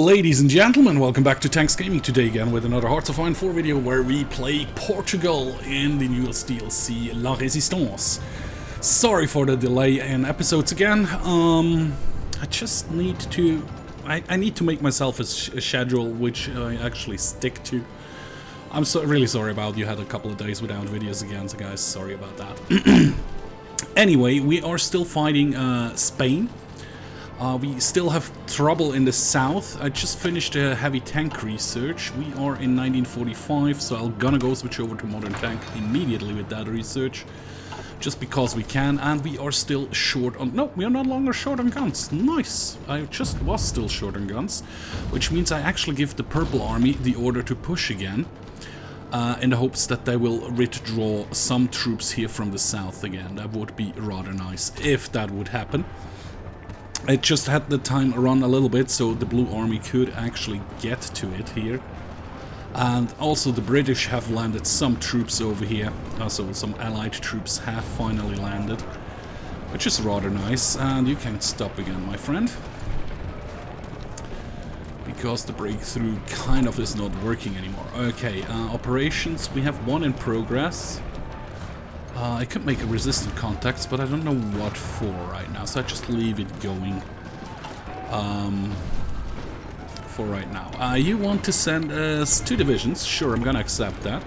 Ladies and gentlemen, welcome back to Tanks Gaming today again with another HOI IV video where we play Portugal in the newest DLC, La Résistance. Sorry for the delay in episodes again. I just need to... I need to make myself a schedule which I actually stick to. I'm really sorry about you had a couple of days without videos again, so guys, sorry about that. Anyway, we are still fighting Spain. We still have trouble in the south. I just finished a heavy tank research. We are in 1945, so I'm gonna go switch over to modern tank immediately with that research. Just because we can, and we are still short on... No, we are no longer short on guns. Nice! I just was still short on guns, which means I actually give the Purple Army the order to push again, in the hopes that they will withdraw some troops here from the south again. That would be rather nice, if that would happen. I just had the time run a little bit, so the Blue Army could actually get to it here. And also the British have landed some troops over here. So some allied troops have finally landed, which is rather nice. And you can stop again, my friend. Because the breakthrough kind of is not working anymore. Okay, operations, we have one in progress. I could make a resistant contacts, but I don't know what for right now, so I just leave it going for right now. You want to send us 2 divisions? Sure, I'm gonna accept that.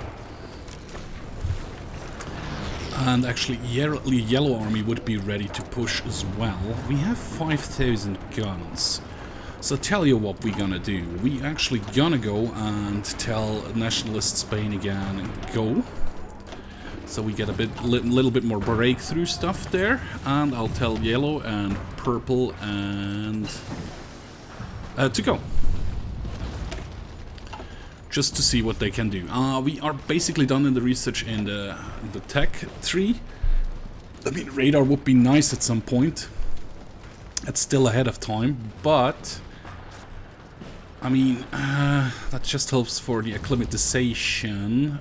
And actually, Yellow Army would be ready to push as well. We have 5,000 guns. So tell you what we're gonna do. We actually gonna go and tell Nationalist Spain again, go. So we get a little bit more breakthrough stuff there, and I'll tell Yellow and Purple and to go, just to see what they can do. We are basically done in the research in the tech tree. I mean, radar would be nice at some point. It's still ahead of time, but I mean that just helps for the acclimatization.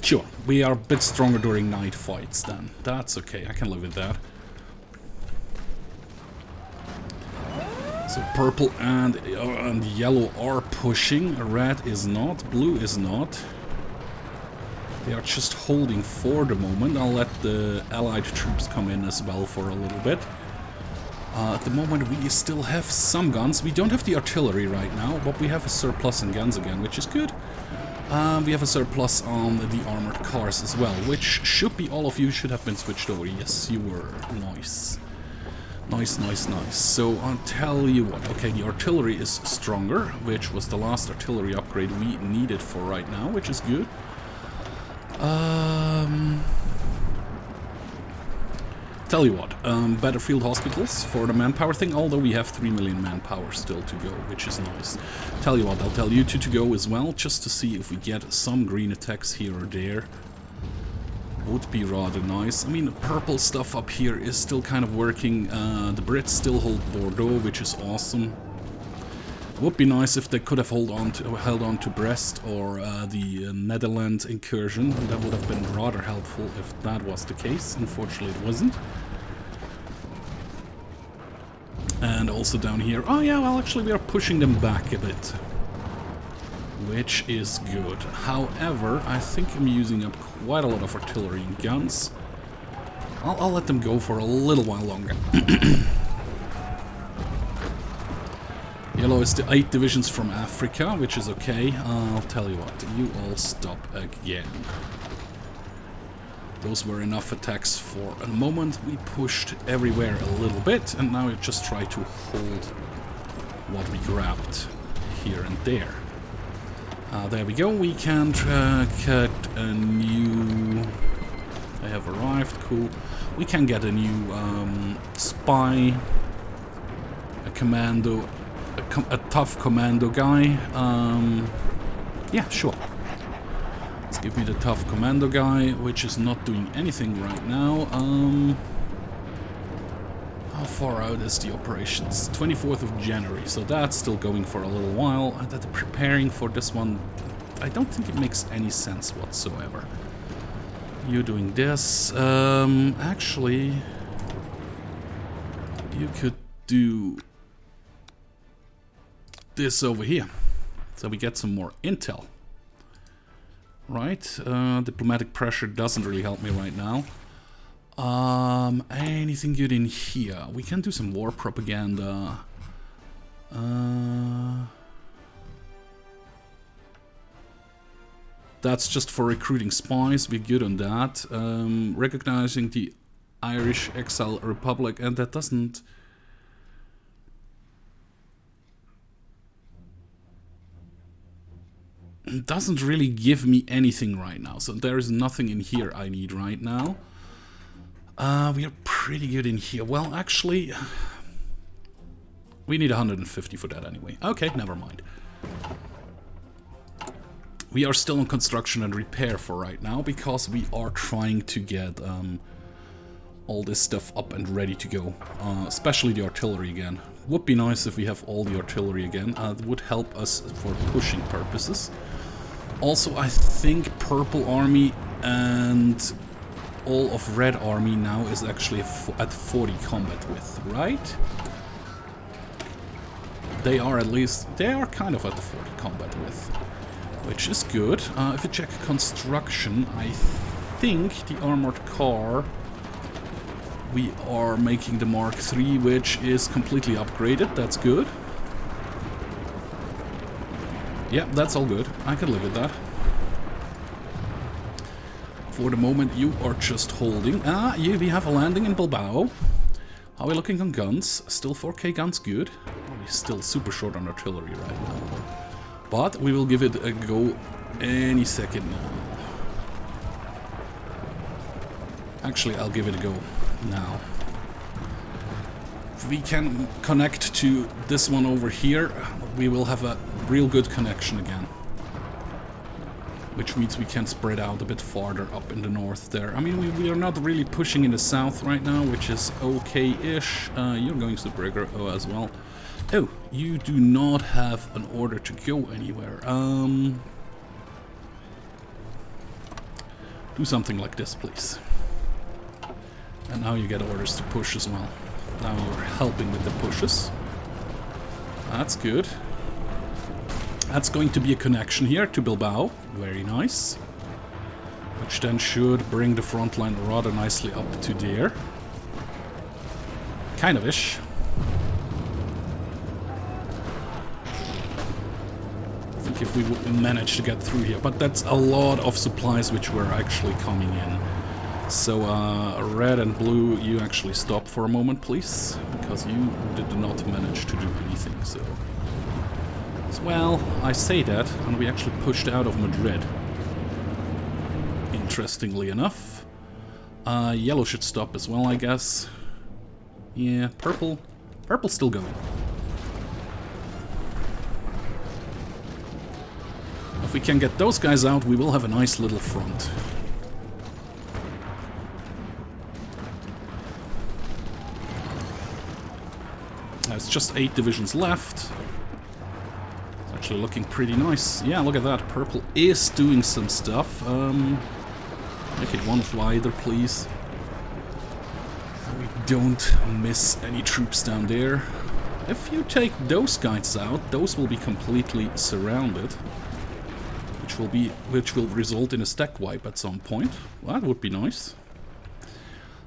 Sure, we are a bit stronger during night fights then. That's okay, I can live with that. So purple and yellow are pushing, red is not, blue is not. They are just holding for the moment. I'll let the allied troops come in as well for a little bit. At the moment we still have some guns. We don't have the artillery right now, but we have a surplus in guns again, which is good. We have a surplus on the armored cars as well, which should be, all of you should have been switched over. Yes, you were. Nice. Nice, nice, nice. So I'll tell you what. Okay, the artillery is stronger, which was the last artillery upgrade we needed for right now, which is good. Tell you what, better field hospitals for the manpower thing, although we have 3 million manpower still to go, which is nice. Tell you what, I'll tell you 2 to go as well, just to see if we get some green attacks here or there. Would be rather nice. I mean, the purple stuff up here is still kind of working. The Brits still hold Bordeaux, which is awesome. It would be nice if they could have held on to Brest or the Netherlands incursion. That would have been rather helpful if that was the case. Unfortunately, it wasn't. And also down here. Oh yeah, well actually we are pushing them back a bit, which is good. However, I think I'm using up quite a lot of artillery and guns. I'll let them go for a little while longer. Yellow is the 8 divisions from Africa, which is okay. I'll tell you what, you all stop again. Those were enough attacks for a moment. We pushed everywhere a little bit, and now we just try to hold what we grabbed here and there. There we go, we can get a new... They have arrived, cool. We can get a new spy, a commando... A tough commando guy. Yeah, sure. Let's give me the tough commando guy, which is not doing anything right now. How far out is the operations? 24th of January, so that's still going for a little while. That preparing for this one, I don't think it makes any sense whatsoever. You doing this? Actually, you could do this over here. So we get some more intel. Right, diplomatic pressure doesn't really help me right now. Anything good in here? We can do some war propaganda. That's just for recruiting spies. We're good on that. Recognizing the Irish Exile Republic, and that doesn't... doesn't really give me anything right now. So there is nothing in here I need right now. We are pretty good in here. Well, actually, we need 150 for that anyway. Okay, never mind. We are still on construction and repair for right now, because we are trying to get all this stuff up and ready to go. Especially the artillery again. Would be nice if we have all the artillery again. It would help us for pushing purposes. Also, I think Purple Army and all of Red Army now is actually at 40 combat width, right? They are at least... they are kind of at the 40 combat width, which is good. If you check construction, I think the armored car... we are making the Mark III, which is completely upgraded. That's good. Yeah, that's all good. I can live with that. For the moment, you are just holding. We have a landing in Bilbao. How are we looking on guns? Still 4K guns, good. We're still super short on artillery right now. But we will give it a go any second now. Actually, I'll give it a go now. If we can connect to this one over here, we will have a real good connection again. Which means we can spread out a bit farther up in the north there. I mean, we are not really pushing in the south right now, which is okay-ish. You're going super aggro as well. Oh, you do not have an order to go anywhere. Do something like this, please. And now you get orders to push as well. Now you're helping with the pushes. That's good. That's going to be a connection here to Bilbao. Very nice. Which then should bring the front line rather nicely up to there. Kind of ish. I think if we would manage to get through here. But that's a lot of supplies which were actually coming in. So, red and blue, you actually stop for a moment, please. Because you did not manage to do anything, so... Well, I say that, and we actually pushed out of Madrid. Interestingly enough. Yellow should stop as well, I guess. Yeah, purple. Purple's still going. If we can get those guys out, we will have a nice little front. There's just 8 divisions left. Actually looking pretty nice. Yeah, look at that. Purple is doing some stuff. Make it one wider, please. We don't miss any troops down there. If you take those guys out, those will be completely surrounded. Which will result in a stack wipe at some point. Well, that would be nice.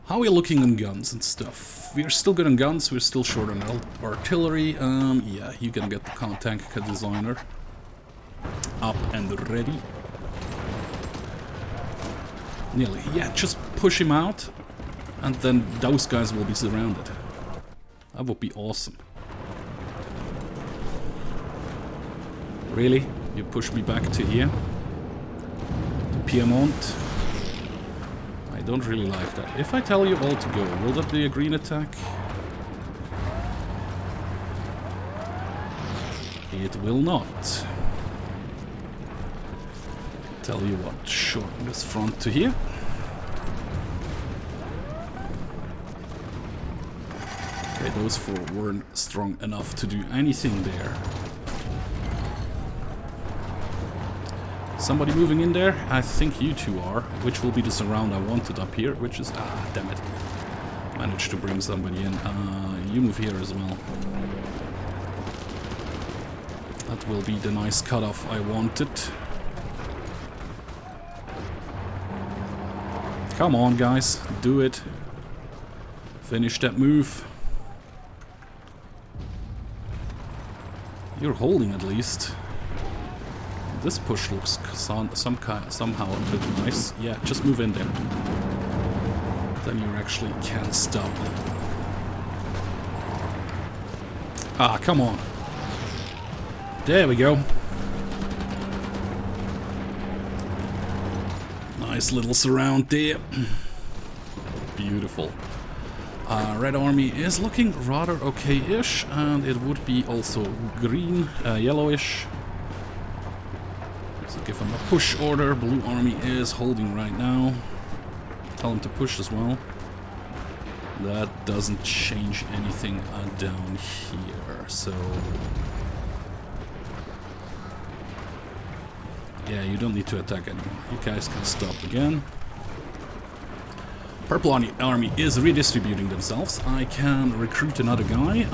How are we looking on guns and stuff? We're still good on guns, we're still short on artillery. Yeah, you can get the tank designer up and ready. Nearly. Yeah, just push him out, and then those guys will be surrounded. That would be awesome. Really? You push me back to here? To Piedmont? I don't really like that. If I tell you all to go, will that be a green attack? It will not. Tell you what, shorten this front to here. Okay, those 4 weren't strong enough to do anything there. Somebody moving in there? I think you two are, which will be the surround I wanted up here, which is... ah, damn it. Managed to bring somebody in. You move here as well. That will be the nice cutoff I wanted. Come on, guys, do it. Finish that move. You're holding at least. This push looks somehow a bit nice. Yeah, just move in there. Then you actually can stop. Ah, come on. There we go. Nice little surround there. Beautiful. Red Army is looking rather okay-ish, and it would be also green, yellowish. So give him a push order. Blue Army is holding right now. Tell him to push as well. That doesn't change anything down here, so... Yeah, you don't need to attack anymore. You guys can stop again. Purple Army is redistributing themselves. I can recruit another guy.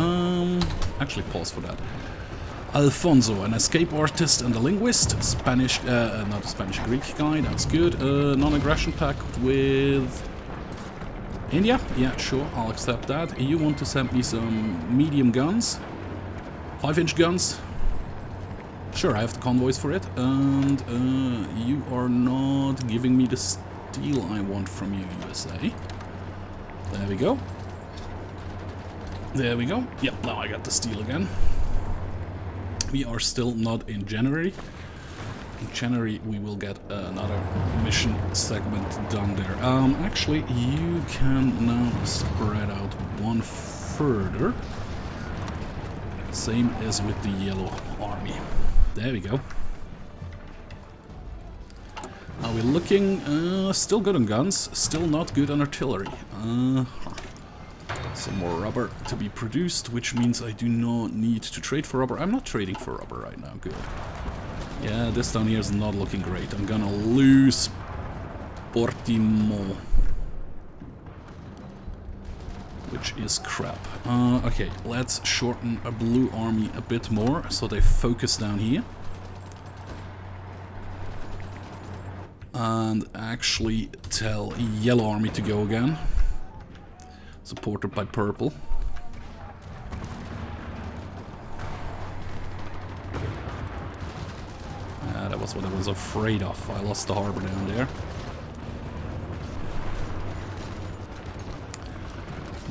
Actually, pause for that. Alfonso, an escape artist and a linguist. Spanish, not a Spanish, Greek guy. That's good. Non-aggression pact with India. Yeah, sure, I'll accept that. You want to send me some medium guns? 5-inch guns? Sure, I have the convoys for it. And you are not giving me the steel I want from you, USA. There we go. There we go. Yep, now I got the steel again. We are still not in January. In January we will get another mission segment done there. Actually, you can now spread out one further. Same as with the Yellow Army. There we go. Are we looking still good on guns, still not good on artillery. Some more rubber to be produced, which means I do not need to trade for rubber. I'm not trading for rubber right now, good. Yeah, this down here is not looking great. I'm gonna lose Portimo, which is crap. Okay, let's shorten a Blue Army a bit more, so they focus down here. And actually tell Yellow Army to go again. Supported by Purple. That was what I was afraid of. I lost the harbor down there.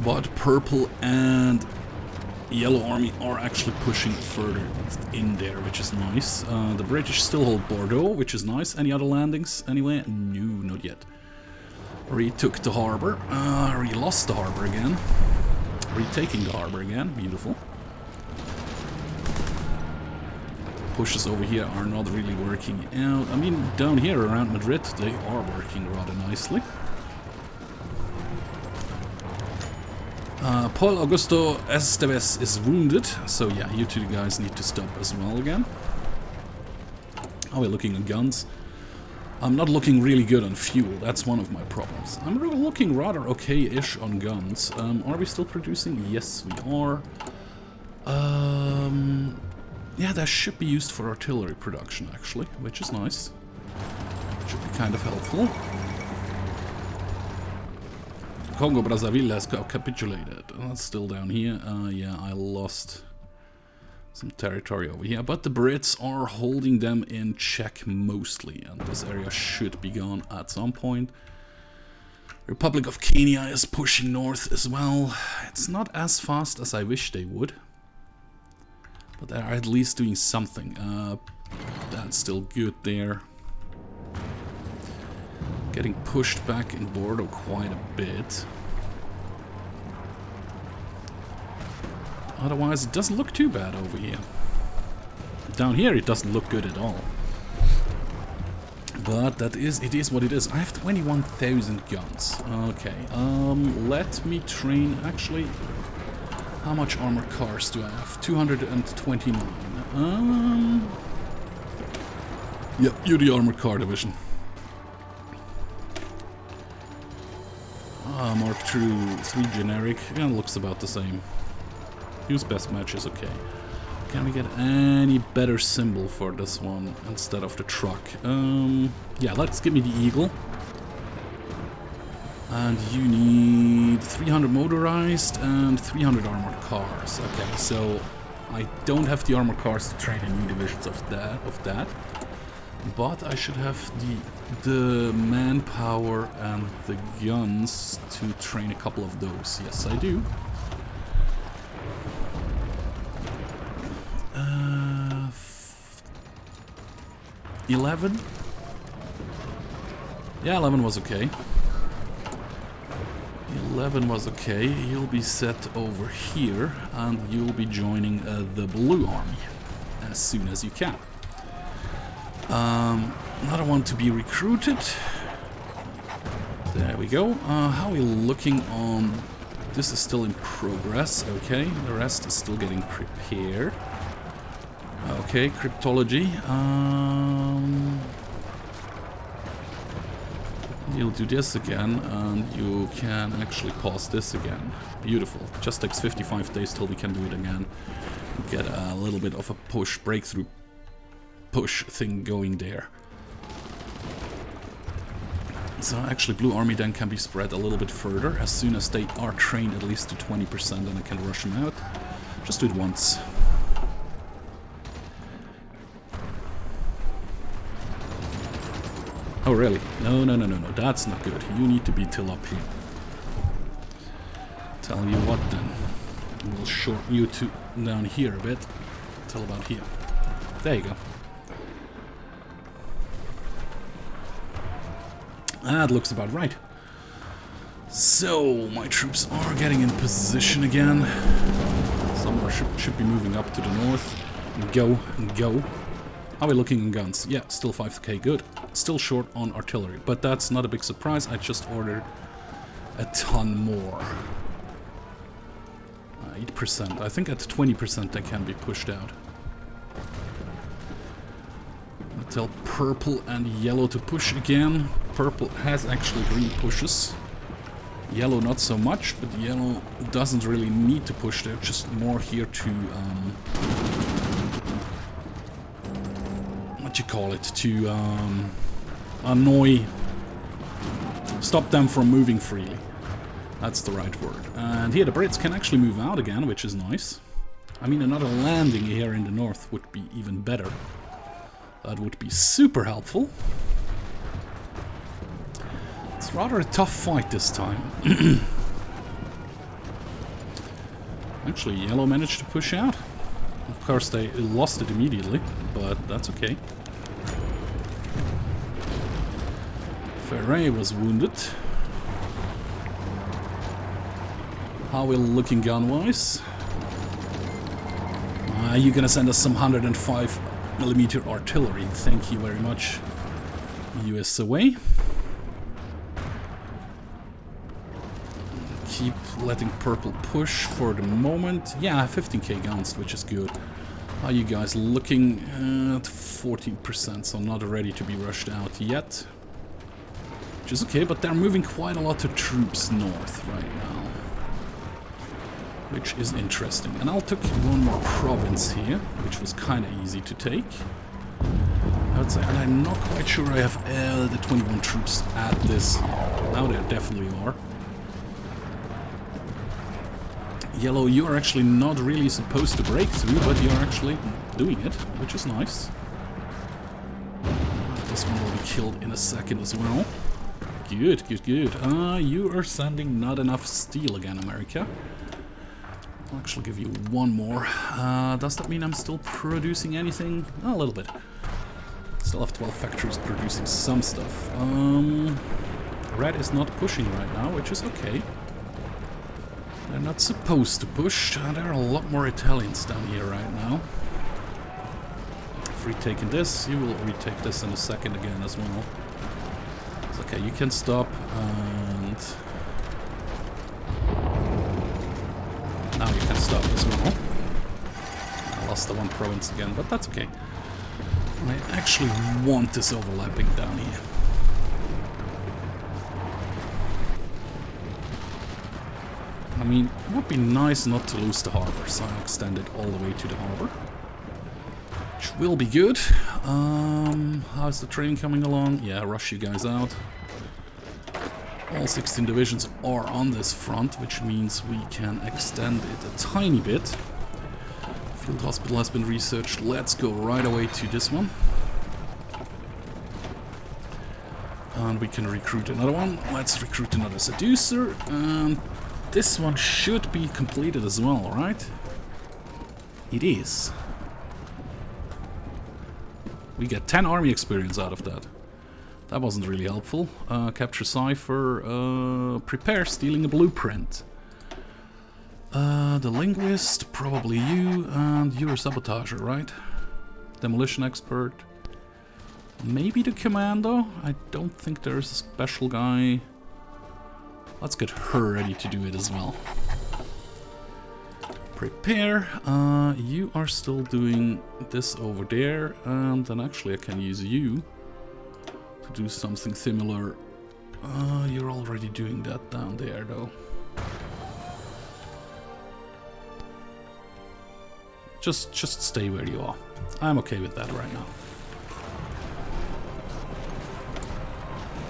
But Purple and Yellow Army are actually pushing further in there, which is nice. The British still hold Bordeaux, which is nice. Any other landings anyway? No, not yet. Retook the harbor. Re-lost the harbor again. Retaking the harbor again. Beautiful. Pushes over here are not really working out. I mean, down here around Madrid, they are working rather nicely. Paul Augusto Esteves is wounded, so yeah, you two guys need to stop as well again. How are we looking at guns? I'm not looking really good on fuel, that's one of my problems. I'm looking rather okay-ish on guns. Are we still producing? Yes, we are. Yeah, that should be used for artillery production, actually, which is nice. Should be kind of helpful. Congo Brazzaville has capitulated. That's still down here. Yeah, I lost some territory over here, but the Brits are holding them in check mostly, and this area should be gone at some point. Republic of Kenya is pushing north as well. It's not as fast as I wish they would, but they're at least doing something. That's still good there. Getting pushed back in Bordeaux quite a bit. Otherwise, it doesn't look too bad over here. Down here, it doesn't look good at all. But it is what it is. I have 21,000 guns. Okay, let me train. Actually, how much armored cars do I have? 229. Yep, you're the armored car division. Mark III generic, yeah, looks about the same. Use best matches, okay. Can we get any better symbol for this one instead of the truck? Yeah, let's give me the Eagle. And you need 300 motorized and 300 armored cars. Okay, so I don't have the armored cars to train in new divisions of that. But I should have the manpower and the guns to train a couple of those. Yes, I do. 11? Yeah, 11 was okay. 11 was okay. You'll be set over here, and you'll be joining the Blue Army as soon as you can. Another one to be recruited. There we go. How are we looking on... This is still in progress, okay. The rest is still getting prepared. Okay, cryptology. You'll do this again, and you can actually pause this again. Beautiful. Just takes 55 days till we can do it again. Get a little bit of a breakthrough push thing going there. So actually Blue Army then can be spread a little bit further. As soon as they are trained at least to 20%, then I can rush them out. Just do it once. Oh really? No, that's not good. You need to be till up here. Tell you what then. We'll shorten you to down here a bit. Till about here. There you go. That looks about right. So, my troops are getting in position again. Some more should be moving up to the north. Go. How are we looking on guns? Yeah, still 5k, good. Still short on artillery, but that's not a big surprise. I just ordered a ton more. 8%. I think at 20% they can be pushed out. I'll tell purple and yellow to push again. Purple has actually green pushes. Yellow not so much, but yellow doesn't really need to push. They're just more here to what you call it, to stop them from moving freely. That's the right word. And here the Brits can actually move out again, which is nice. I mean, another landing here in the north would be even better. That would be super helpful. It's rather a tough fight this time. Actually, yellow managed to push out. Of course, they lost it immediately, but that's okay. Ferret was wounded. How are we looking gun-wise? You're gonna send us some 105mm artillery. Thank you very much, USAA. Keep letting purple push for the moment. Yeah, 15k guns, which is good. How are you guys looking? At 14%, so not ready to be rushed out yet. Which is okay, but they're moving quite a lot of troops north right now. Which is interesting. And I'll take one more province here, which was kind of easy to take. I would say, and I'm not quite sure I have the 21 troops at this. Now there definitely are. Yellow, you are actually not really supposed to break through, but you're actually doing it, which is nice. This one will be killed in a second as well. Good. You are sending not enough steel again, America. I'll actually give you one more. Does that mean I'm still producing anything? A little bit. Still have 12 factories producing some stuff. Red is not pushing right now, which is okay. They're not supposed to push. There are a lot more Italians down here right now. If retaking this, you will retake this in a second again as well. It's okay, you can stop, and now you can stop as well. I lost the one province again, but that's okay. I actually want this overlapping down here. I mean, it would be nice not to lose the harbor, so I extend it all the way to the harbor. which will be good. How's the training coming along? Yeah, rush you guys out. All 16 divisions are on this front, which means we can extend it a tiny bit. Field hospital has been researched. Let's go right away to this one. And we can recruit another one. Let's recruit another seducer. And this one should be completed as well, right? It is. We get 10 army experience out of that. That wasn't really helpful. Capture cipher. Prepare stealing a blueprint. The linguist, probably you, and you're a sabotager, right? Demolition expert. Maybe the commando? I don't think there's a special guy. Let's get her ready to do it as well. Prepare. You are still doing this over there, and then actually I can use you to do something similar. You're already doing that down there, though. Just stay where you are. I'm okay with that right now.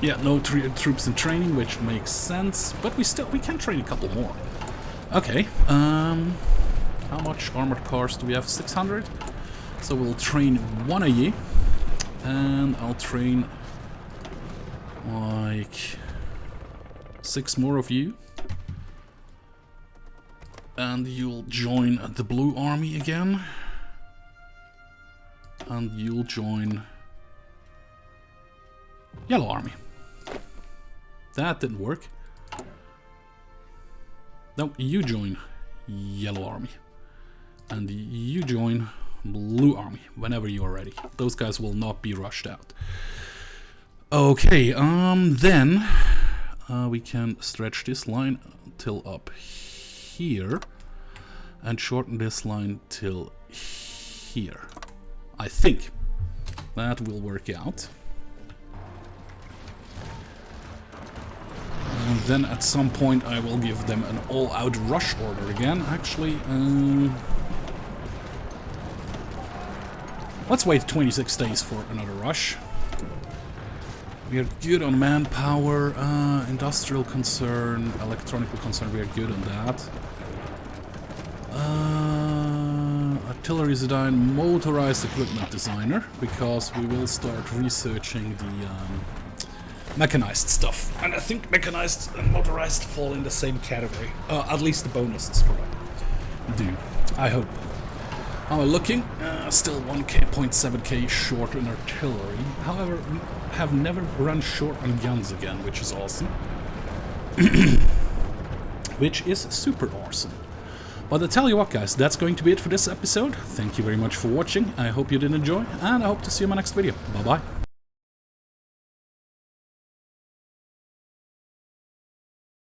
Yeah, no troops in training, which makes sense, but we can train a couple more. Okay, how much armored cars do we have? 600? So we'll train one a year, and I'll train like 6 more of you. And you'll join the Blue Army again. And you'll join Yellow Army. That didn't work. No, you join Yellow Army. And you join Blue Army whenever you are ready. Those guys will not be rushed out. Okay, then we can stretch this line till up here and shorten this line till here. I think that will work out. And then at some point I will give them an all-out rush order again. Actually, let's wait 26 days for another rush. We are good on manpower, industrial concern, electronical concern, we are good on that. Artillery design, motorized equipment designer, because we will start researching the mechanized stuff. And I think mechanized and motorized fall in the same category. At least the bonuses for it do. I hope. How am I looking? Still 1.7k short on artillery. However, we have never run short on guns again, which is awesome. Which is super awesome. But I tell you what, guys, that's going to be it for this episode. Thank you very much for watching. I hope you did enjoy, and I hope to see you in my next video. Bye-bye.